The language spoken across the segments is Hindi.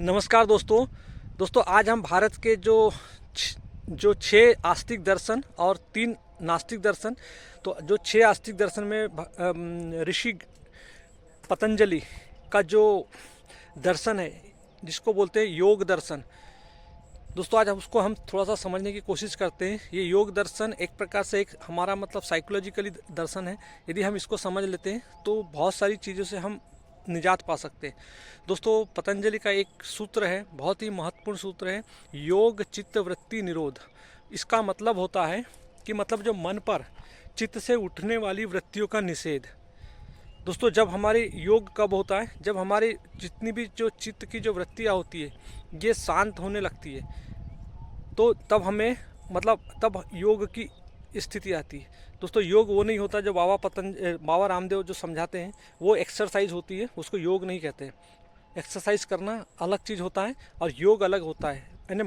नमस्कार दोस्तों आज हम भारत के जो 6 आस्तिक दर्शन और 3 नास्तिक दर्शन। तो जो 6 आस्तिक दर्शन में ऋषि पतंजलि का जो दर्शन है जिसको बोलते हैं योग दर्शन। दोस्तों आज उसको हम थोड़ा सा समझने की कोशिश करते हैं। ये योग दर्शन एक प्रकार से एक हमारा मतलब साइकोलॉजिकली दर्शन है। यदि हम इसको समझ लेते हैं तो बहुत सारी चीज़ों से हम निजात पा सकते हैं। दोस्तों पतंजलि का एक सूत्र है, बहुत ही महत्वपूर्ण सूत्र है, योग चित्त वृत्ति निरोध। इसका मतलब होता है कि मतलब जो मन पर चित्त से उठने वाली वृत्तियों का निषेध। दोस्तों जब हमारे योग कब होता है, जब हमारी जितनी भी जो चित्त की जो वृत्तियाँ होती है ये शांत होने लगती है, तो तब हमें तब योग की स्थिति आती है। दोस्तों योग वो नहीं होता जो बाबा रामदेव जो समझाते हैं, वो एक्सरसाइज होती है, उसको योग नहीं कहते हैं। एक्सरसाइज करना अलग चीज़ होता है और योग अलग होता है। यानी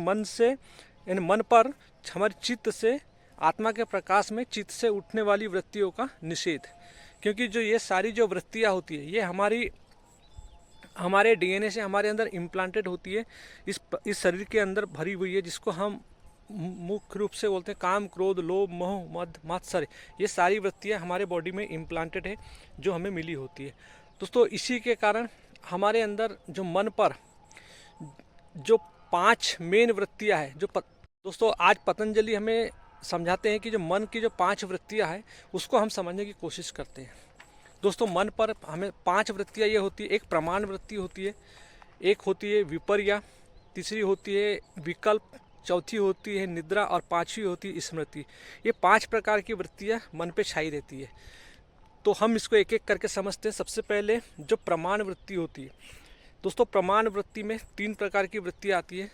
मन पर हमारे चित्त से, आत्मा के प्रकाश में चित्त से उठने वाली वृत्तियों का निषेध। क्योंकि जो ये सारी जो वृत्तियाँ होती है ये हमारे डीएनए से हमारे अंदर इम्प्लांटेड होती है, इस शरीर के अंदर भरी हुई है, जिसको हम मुख्य रूप से बोलते हैं काम, क्रोध, लोभ, मोह, मद, मात्सर्य। ये सारी वृत्तियाँ हमारे बॉडी में इम्प्लांटेड है जो हमें मिली होती है। दोस्तों इसी के कारण हमारे अंदर जो मन पर जो 5 मेन वृत्तियाँ है दोस्तों आज पतंजलि हमें समझाते हैं कि जो मन की जो 5 वृत्तियाँ हैं उसको हम समझने की कोशिश करते हैं। दोस्तों मन पर हमें 5 वृत्तियाँ ये होती है। एक प्रमाण वृत्ति होती है, एक होती है विपर्या, तीसरी होती है विकल्प, चौथी होती है निद्रा और 5वीं होती है स्मृति। ये 5 प्रकार की वृत्तियाँ मन पे छाई रहती है। तो हम इसको एक एक करके समझते हैं। सबसे पहले जो प्रमाण वृत्ति होती है, दोस्तों प्रमाण वृत्ति में 3 प्रकार की वृत्तियाँ आती है।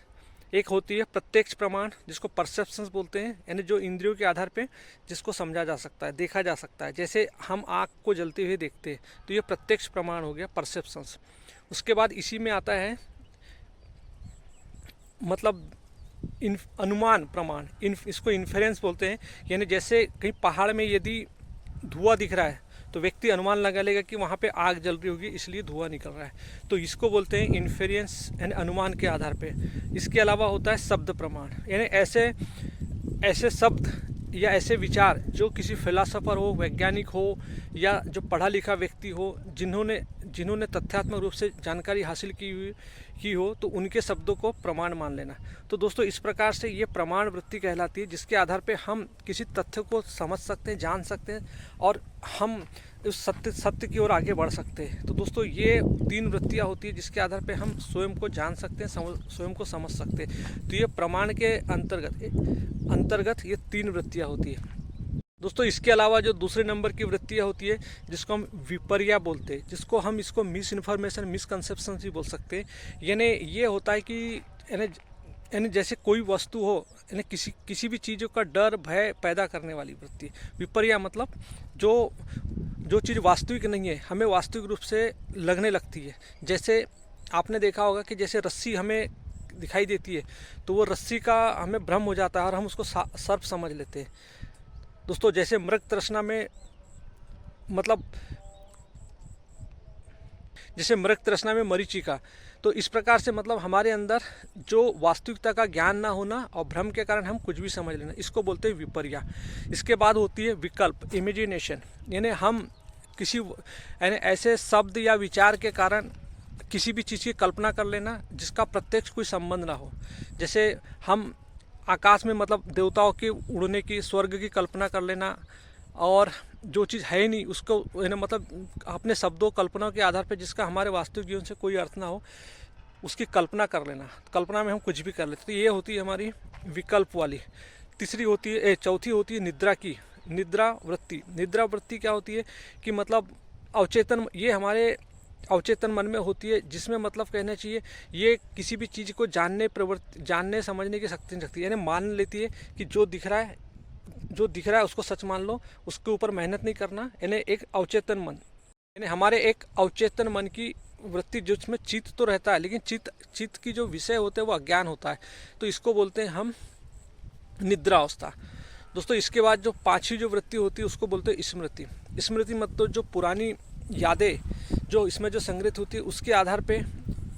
एक होती है प्रत्यक्ष प्रमाण, जिसको परसेप्शंस बोलते हैं, यानी जो इंद्रियों के आधार पे जिसको समझा जा सकता है, देखा जा सकता है। जैसे हम आँख को जलते हुए देखते हैं तो ये प्रत्यक्ष प्रमाण हो गया, परसेप्शंस। उसके बाद इसी में आता है मतलब अनुमान प्रमाण, इसको इन्फेरेंस बोलते हैं। यानी जैसे कहीं पहाड़ में यदि धुआं दिख रहा है तो व्यक्ति अनुमान लगा लेगा कि वहाँ पे आग जल रही होगी, इसलिए धुआं निकल रहा है। तो इसको बोलते हैं इन्फेरेंस, यानी अनुमान के आधार पे। इसके अलावा होता है शब्द प्रमाण, यानी ऐसे शब्द या ऐसे विचार जो किसी फिलासफर हो, वैज्ञानिक हो या जो पढ़ा लिखा व्यक्ति हो, जिन्होंने तथ्यात्मक रूप से जानकारी हासिल की हो, तो उनके शब्दों को प्रमाण मान लेना। तो दोस्तों इस प्रकार से ये प्रमाण वृत्ति कहलाती है, जिसके आधार पे हम किसी तथ्य को समझ सकते हैं, जान सकते हैं और हम उस सत्य की ओर आगे बढ़ सकते हैं। तो दोस्तों ये 3 वृत्तियाँ होती है जिसके आधार पे हम स्वयं को जान सकते हैं, स्वयं को समझ सकते हैं। तो ये प्रमाण के अंतर्गत ये 3 वृत्तियाँ होती है। दोस्तों इसके अलावा जो दूसरे नंबर की वृत्तियाँ होती है जिसको हम विपर्या बोलते हैं, जिसको हम इसको मिस इन्फॉर्मेशन, मिसकंसेप्शन भी बोल सकते हैं। यानी ये होता है कि यानी जैसे कोई वस्तु हो, यानी किसी भी चीज़ों का डर, भय पैदा करने वाली वृत्ति। विपर्या मतलब जो चीज़ वास्तविक नहीं है हमें वास्तविक रूप से लगने लगती है। जैसे आपने देखा होगा कि जैसे रस्सी हमें दिखाई देती है तो वो रस्सी का हमें भ्रम हो जाता है और हम उसको सर्प समझ लेते हैं। दोस्तों जैसे मृग तृष्णा में जैसे मृग तृष्णा में मरीचिका, तो इस प्रकार से हमारे अंदर जो वास्तविकता का ज्ञान ना होना और भ्रम के कारण हम कुछ भी समझ लेना, इसको बोलते हैं विपर्या। इसके बाद होती है विकल्प, इमेजिनेशन, यानी हम यानी ऐसे शब्द या विचार के कारण किसी भी चीज़ की कल्पना कर लेना जिसका प्रत्यक्ष कोई संबंध ना हो। जैसे हम आकाश में देवताओं के उड़ने की, स्वर्ग की कल्पना कर लेना, और जो चीज़ है ही नहीं उसको अपने शब्दों, कल्पनाओं के आधार पर जिसका हमारे वास्तविक जीवन से कोई अर्थ ना हो उसकी कल्पना कर लेना। कल्पना में हम कुछ भी कर लेते। तो ये होती है हमारी विकल्प वाली। चौथी होती है निद्रा की, निद्रा वृत्ति। निद्रा वृत्ति क्या होती है कि अवचेतन, ये हमारे अवचेतन मन में होती है, जिसमें कहना चाहिए ये किसी भी चीज़ को जानने समझने की शक्ति नहीं रखती। यानी मान लेती है कि जो दिख रहा है उसको सच मान लो, उसके ऊपर मेहनत नहीं करना। यानी एक अवचेतन मन, यानी हमारे एक अवचेतन मन की वृत्ति जिसमें चित्त तो रहता है, लेकिन चित्त की जो विषय होते हैं वो अज्ञान होता है। तो इसको बोलते हैं हम निद्रा अवस्था। दोस्तों इसके बाद जो 5वीं जो वृत्ति होती है उसको बोलते हैं स्मृति। स्मृति मतलब जो पुरानी यादें जो इसमें जो संग्रहित होती है उसके आधार पे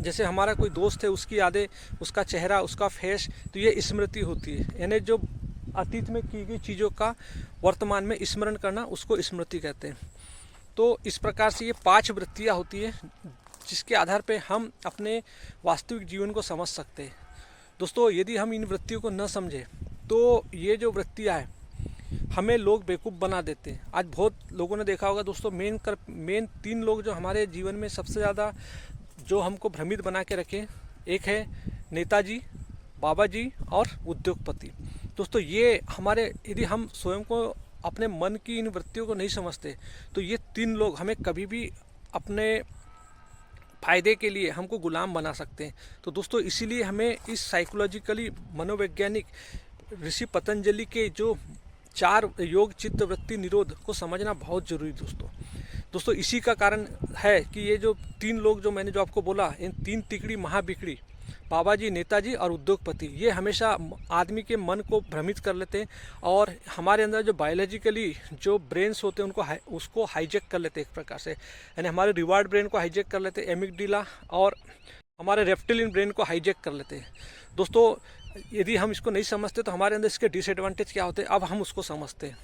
जैसे हमारा कोई दोस्त है, उसकी यादें, उसका चेहरा, उसका फेस, तो ये स्मृति होती है। यानी जो अतीत में की गई चीज़ों का वर्तमान में स्मरण करना, उसको स्मृति कहते हैं। तो इस प्रकार से ये 5 वृत्तियाँ होती है जिसके आधार पे हम अपने वास्तविक जीवन को समझ सकते हैं। दोस्तों, यदि हम इन वृत्तियों को न समझें तो ये जो वृत्तियाँ हैं हमें लोग बेवकूफ़ बना देते हैं। आज बहुत लोगों ने देखा होगा दोस्तों, मेन 3 लोग जो हमारे जीवन में सबसे ज़्यादा जो हमको भ्रमित बना के रखे, एक है नेताजी, बाबा जी और उद्योगपति। दोस्तों, ये हमारे, यदि हम स्वयं को, अपने मन की इन वृत्तियों को नहीं समझते तो ये 3 लोग हमें कभी भी अपने फ़ायदे के लिए हमको गुलाम बना सकते हैं। तो दोस्तों, इसीलिए हमें इस साइकोलॉजिकली मनोवैज्ञानिक ऋषि पतंजलि के जो 4 योग चित्त वृत्ति निरोध को समझना बहुत ज़रूरी दोस्तों, इसी का कारण है कि ये जो 3 लोग जो मैंने जो आपको बोला, इन 3 तिकड़ी महाबिकड़ी, बाबा जी, नेताजी और उद्योगपति, ये हमेशा आदमी के मन को भ्रमित कर लेते हैं और हमारे अंदर जो बायोलॉजिकली जो ब्रेन्स होते हैं उसको हाईजैक कर लेते हैं एक प्रकार से। यानी हमारे रिवार्ड ब्रेन को हाईजैक कर लेते हैं, एमिगडाला, और हमारे रेप्टिलियन ब्रेन को हाईजैक कर लेते हैं। दोस्तों, यदि हम इसको नहीं समझते तो हमारे अंदर इसके डिसएडवांटेज क्या होते हैं, अब हम उसको समझते हैं।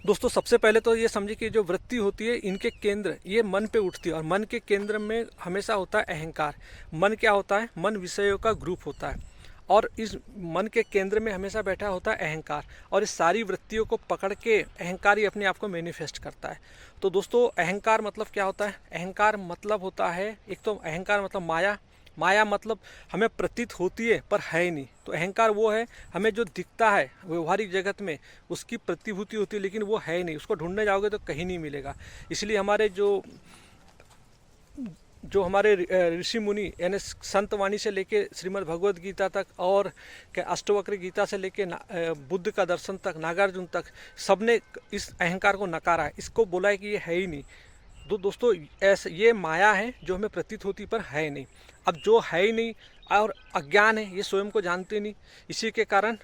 दोस्तों, सबसे पहले तो ये समझिए कि जो वृत्ति होती है, इनके केंद्र ये मन पे उठती है और मन के केंद्र में हमेशा होता है अहंकार। मन क्या होता है? मन विषयों का ग्रुप होता है और इस मन के केंद्र में हमेशा बैठा होता है अहंकार, और इस सारी वृत्तियों को पकड़ के अहंकार ही अपने आप को मैनिफेस्ट करता है। तो दोस्तों, अहंकार मतलब क्या होता है? अहंकार मतलब होता है, एक तो अहंकार मतलब माया। माया मतलब हमें प्रतीत होती है पर है ही नहीं। तो अहंकार वो है, हमें जो दिखता है व्यवहारिक जगत में उसकी प्रतिभूति होती है, लेकिन वो है ही नहीं, उसको ढूंढने जाओगे तो कहीं नहीं मिलेगा। इसलिए हमारे जो हमारे ऋषि मुनि, यानी संत वाणी से लेके श्रीमद् भगवद गीता तक और अष्टवक्र गीता से लेके बुद्ध का दर्शन तक, नागार्जुन तक, सबने इस अहंकार को नकारा है, इसको बोला है कि ये है ही नहीं। दोस्तों, ऐसे ये माया है जो हमें प्रतीत होती पर है नहीं। अब जो है ही नहीं और अज्ञान है, ये स्वयं को जानते नहीं। इसी के कारण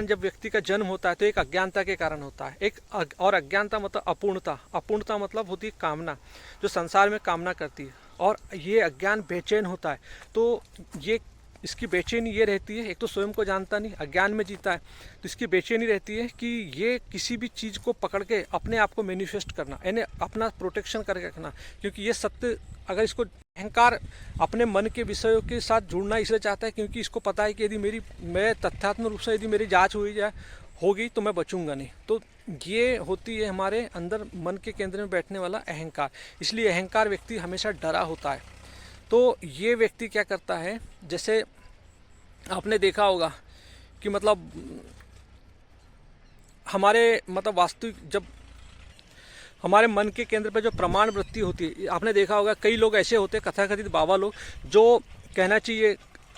जब व्यक्ति का जन्म होता है तो एक अज्ञानता के कारण होता है। और अज्ञानता मतलब अपूर्णता। अपूर्णता मतलब होती है कामना, जो संसार में कामना करती है, और ये अज्ञान बेचैन होता है। तो ये इसकी बेचैनी ये रहती है, एक तो स्वयं को जानता नहीं, अज्ञान में जीता है, तो इसकी बेचैनी रहती है कि ये किसी भी चीज़ को पकड़ के अपने आप को मैनिफेस्ट करना, यानी अपना प्रोटेक्शन करके रखना। क्योंकि ये सत्य, अगर इसको अहंकार अपने मन के विषयों के साथ जुड़ना इसलिए चाहता है क्योंकि इसको पता है कि यदि मैं तथ्यात्मक रूप से यदि मेरी जाँच होगी तो मैं बचूंगा नहीं। तो ये होती है हमारे अंदर मन के केंद्र में बैठने वाला अहंकार। इसलिए अहंकार व्यक्ति हमेशा डरा होता है। तो ये व्यक्ति क्या करता है, जैसे आपने देखा होगा कि मतलब हमारे वास्तविक जब हमारे मन के केंद्र पे जो प्रमाण वृत्ति होती है, आपने देखा होगा कई लोग ऐसे होते हैं कथाकथित बाबा लोग, जो कहना चाहिए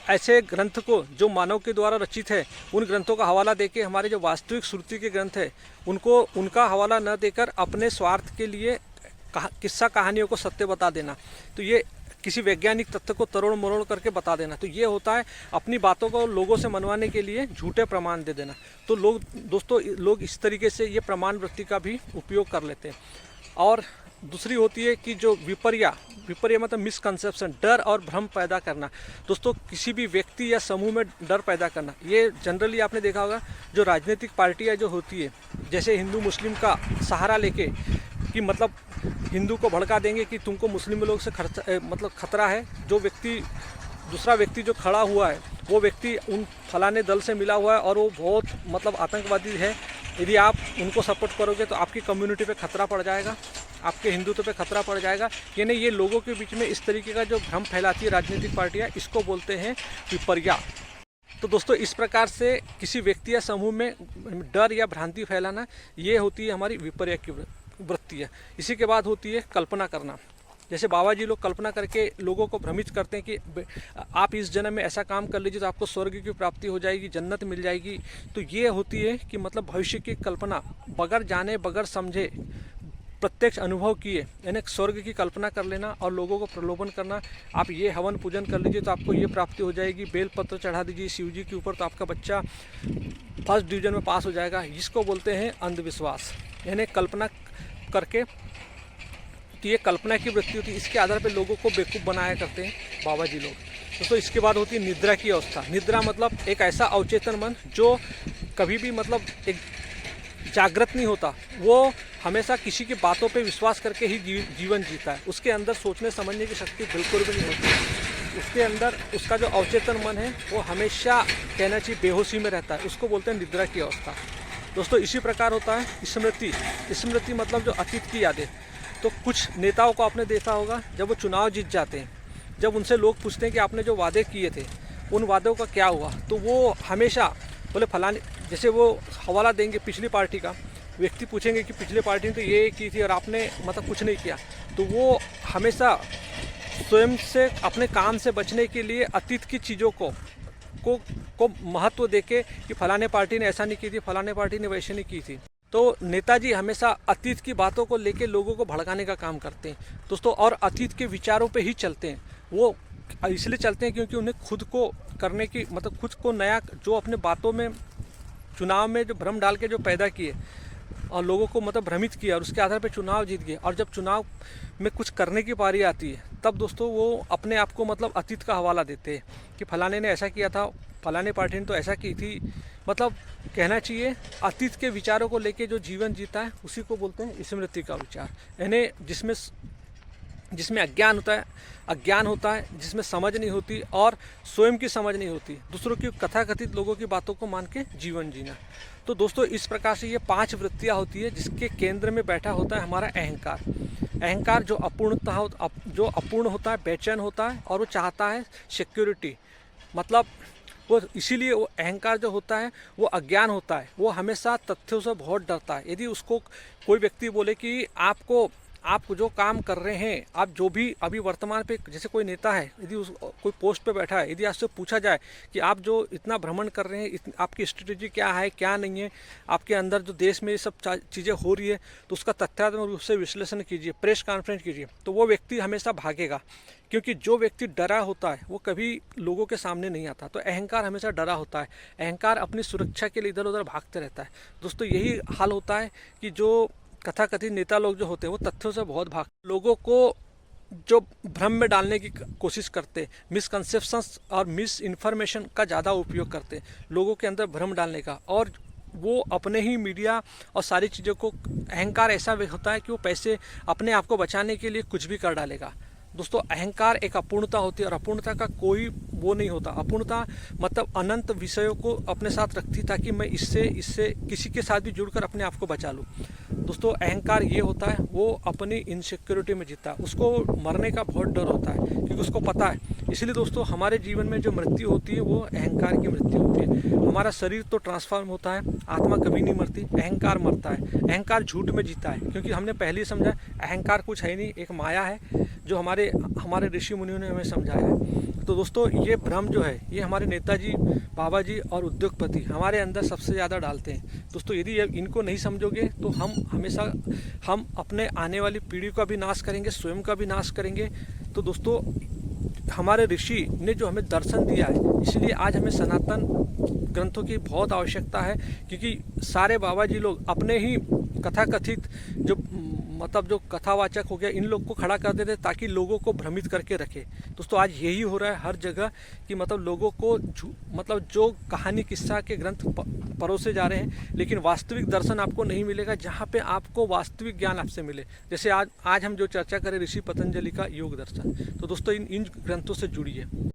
ऐसे ग्रंथ को जो मानव के द्वारा रचित है उन ग्रंथों का हवाला देके हमारे जो वास्तविक श्रुति के ग्रंथ है उनका हवाला न देकर अपने स्वार्थ के लिए किस्सा कहानियों को सत्य बता देना, तो ये किसी वैज्ञानिक तथ्य को तरोड़ मरोड़ करके बता देना, तो ये होता है अपनी बातों को लोगों से मनवाने के लिए झूठे प्रमाण दे देना। तो लोग इस तरीके से ये प्रमाण वृत्ति का भी उपयोग कर लेते हैं। और दूसरी होती है कि जो विपर्या मतलब मिसकंसेप्शन, डर और भ्रम पैदा करना। दोस्तों, किसी भी व्यक्ति या समूह में डर पैदा करना, ये जनरली आपने देखा होगा जो राजनीतिक पार्टियाँ जो होती है, जैसे हिंदू मुस्लिम का सहारा लेके कि मतलब हिंदू को भड़का देंगे कि तुमको मुस्लिम लोग से खतरा है। दूसरा व्यक्ति जो खड़ा हुआ है वो व्यक्ति उन फलाने दल से मिला हुआ है और वो बहुत आतंकवादी है, यदि आप उनको सपोर्ट करोगे तो आपकी कम्युनिटी पे खतरा पड़ जाएगा, आपके हिंदुत्व पे खतरा पड़ जाएगा। यानी ये लोगों के बीच में इस तरीके का जो भ्रम फैलाती है राजनीतिक पार्टियाँ, इसको बोलते हैं विपर्या। तो दोस्तों, इस प्रकार से किसी व्यक्ति या समूह में डर या भ्रांति फैलाना, ये होती है हमारी विपर्या की वृत्ति है। इसी के बाद होती है कल्पना करना। जैसे बाबा जी लोग कल्पना करके लोगों को भ्रमित करते हैं कि आप इस जन्म में ऐसा काम कर लीजिए तो आपको स्वर्ग की प्राप्ति हो जाएगी, जन्नत मिल जाएगी। तो ये होती है कि मतलब भविष्य की कल्पना, बगैर जाने बगैर समझे प्रत्यक्ष अनुभव किए, यानी स्वर्ग की कल्पना कर लेना और लोगों को प्रलोभन करना। आप ये हवन पूजन कर लीजिए तो आपको ये प्राप्ति हो जाएगी, बेलपत्र चढ़ा दीजिए शिव जी के ऊपर तो आपका बच्चा फर्स्ट डिवीजन में पास हो जाएगा। इसको बोलते हैं अंधविश्वास। यानी कल्पना करके कि ये कल्पना की वृत्ति होती है, इसके आधार पर लोगों को बेवकूफ़ बनाया करते हैं बाबा जी लोग। दोस्तों इसके बाद होती है निद्रा की अवस्था। निद्रा मतलब एक ऐसा अवचेतन मन जो कभी भी मतलब एक जागृत नहीं होता, वो हमेशा किसी की बातों पे विश्वास करके ही जीवन जीता है। उसके अंदर सोचने समझने की शक्ति बिल्कुल भी नहीं होती। उसके अंदर उसका जो अवचेतन मन है वो हमेशा कहना चाहिए बेहोशी में रहता है, उसको बोलते हैं निद्रा की अवस्था। दोस्तों इसी प्रकार होता है स्मृति। स्मृति मतलब जो अतीत की यादें। तो कुछ नेताओं को आपने देखा होगा, जब वो चुनाव जीत जाते हैं, जब उनसे लोग पूछते हैं कि आपने जो वादे किए थे उन वादों का क्या हुआ, तो वो हमेशा बोले फलाने, जैसे वो हवाला देंगे पिछली पार्टी का, व्यक्ति पूछेंगे कि पिछले पार्टी ने तो ये की थी और आपने मतलब कुछ नहीं किया, तो वो हमेशा स्वयं से अपने काम से बचने के लिए अतीत की चीज़ों को महत्व देके कि फलाने पार्टी ने ऐसा नहीं की थी, फलाने पार्टी ने वैसे नहीं की थी। तो नेताजी हमेशा अतीत की बातों को लेके लोगों को भड़काने का काम करते हैं दोस्तों, और अतीत के विचारों पे ही चलते हैं। वो इसलिए चलते हैं क्योंकि उन्हें खुद को करने की मतलब खुद को नया जो अपने बातों में चुनाव में जो भ्रम डाल के जो पैदा किए और लोगों को मतलब भ्रमित किया और उसके आधार पर चुनाव जीत गए, और जब चुनाव में कुछ करने की बारी आती है तब दोस्तों वो अपने आप को मतलब अतीत का हवाला देते हैं कि फलाने ने ऐसा किया था, फलाने पार्टी ने तो ऐसा की थी। मतलब कहना चाहिए अतीत के विचारों को लेके जो जीवन जीता है उसी को बोलते हैं स्मृति का विचार। यानी जिसमें अज्ञान होता है, जिसमें समझ नहीं होती और स्वयं की समझ नहीं होती, दूसरों की कथाकथित लोगों की बातों को मान के जीवन जीना। तो दोस्तों इस प्रकार से ये 5 वृत्तियाँ होती है जिसके केंद्र में बैठा होता है हमारा अहंकार। अहंकार जो अपूर्ण होता है, बेचैन होता है और वो चाहता है सिक्योरिटी। मतलब वो इसीलिए वो अहंकार जो होता है वो अज्ञान होता है, वो हमेशा तथ्यों से बहुत डरता है। यदि उसको कोई व्यक्ति बोले कि आप जो काम कर रहे हैं, आप जो भी अभी वर्तमान पे, जैसे कोई नेता है, यदि कोई पोस्ट पे बैठा है, यदि आपसे पूछा जाए कि आप जो इतना भ्रमण कर रहे हैं, आपकी स्ट्रेटेजी क्या है क्या नहीं है, आपके अंदर जो देश में ये सब चीज़ें हो रही है, तो उसका तथ्यात्मक रूप से विश्लेषण कीजिए, प्रेस कॉन्फ्रेंस कीजिए, तो वो व्यक्ति हमेशा भागेगा। क्योंकि जो व्यक्ति डरा होता है वो कभी लोगों के सामने नहीं आता। तो अहंकार हमेशा डरा होता है, अहंकार अपनी सुरक्षा के लिए इधर उधर भागते रहता है। दोस्तों यही हाल होता है कि जो कथाकथित नेता लोग जो होते हैं वो तथ्यों से बहुत लोगों को जो भ्रम में डालने की कोशिश करते, मिसकंसेप्शंस और मिस इन्फॉर्मेशन का ज़्यादा उपयोग करते, लोगों के अंदर भ्रम डालने का, और वो अपने ही मीडिया और सारी चीज़ों को, अहंकार ऐसा होता है कि वो पैसे अपने आप को बचाने के लिए कुछ भी कर डालेगा। दोस्तों अहंकार एक अपूर्णता होती है और अपूर्णता का कोई वो नहीं होता। अपूर्णता मतलब अनंत विषयों को अपने साथ रखती ताकि मैं इससे किसी के साथ भी जुड़कर अपने आप को बचा लूँ। दोस्तों अहंकार ये होता है, वो अपनी इनसिक्योरिटी में जीता है, उसको मरने का बहुत डर होता है क्योंकि उसको पता है। इसलिए दोस्तों हमारे जीवन में जो मृत्यु होती है वो अहंकार की मृत्यु होती है। हमारा शरीर तो ट्रांसफॉर्म होता है, आत्मा कभी नहीं मरती, अहंकार मरता है। अहंकार झूठ में जीता है क्योंकि हमने पहले ही समझा अहंकार कुछ है नहीं, एक माया है जो हमारे ऋषि मुनियों ने हमें समझाया है। तो दोस्तों ये भ्रम जो है ये हमारे नेताजी, बाबा जी और उद्योगपति हमारे अंदर सबसे ज़्यादा डालते हैं। दोस्तों यदि इनको नहीं समझोगे तो हम अपने आने वाली पीढ़ी का भी नाश करेंगे, स्वयं का भी नाश करेंगे। तो दोस्तों हमारे ऋषि ने जो हमें दर्शन दिया है, इसलिए आज हमें सनातन ग्रंथों की बहुत आवश्यकता है, क्योंकि सारे बाबा जी लोग अपने ही कथाकथित जो कथावाचक हो गया, इन लोग को खड़ा कर देते ताकि लोगों को भ्रमित करके रखे। दोस्तों आज यही हो रहा है हर जगह कि लोगों को जो कहानी किस्सा के ग्रंथ परोसे जा रहे हैं, लेकिन वास्तविक दर्शन आपको नहीं मिलेगा जहाँ पे आपको वास्तविक ज्ञान आपसे मिले। जैसे आज हम जो चर्चा करें ऋषि पतंजलि का योग दर्शन, तो दोस्तों इन ग्रंथों से जुड़िए।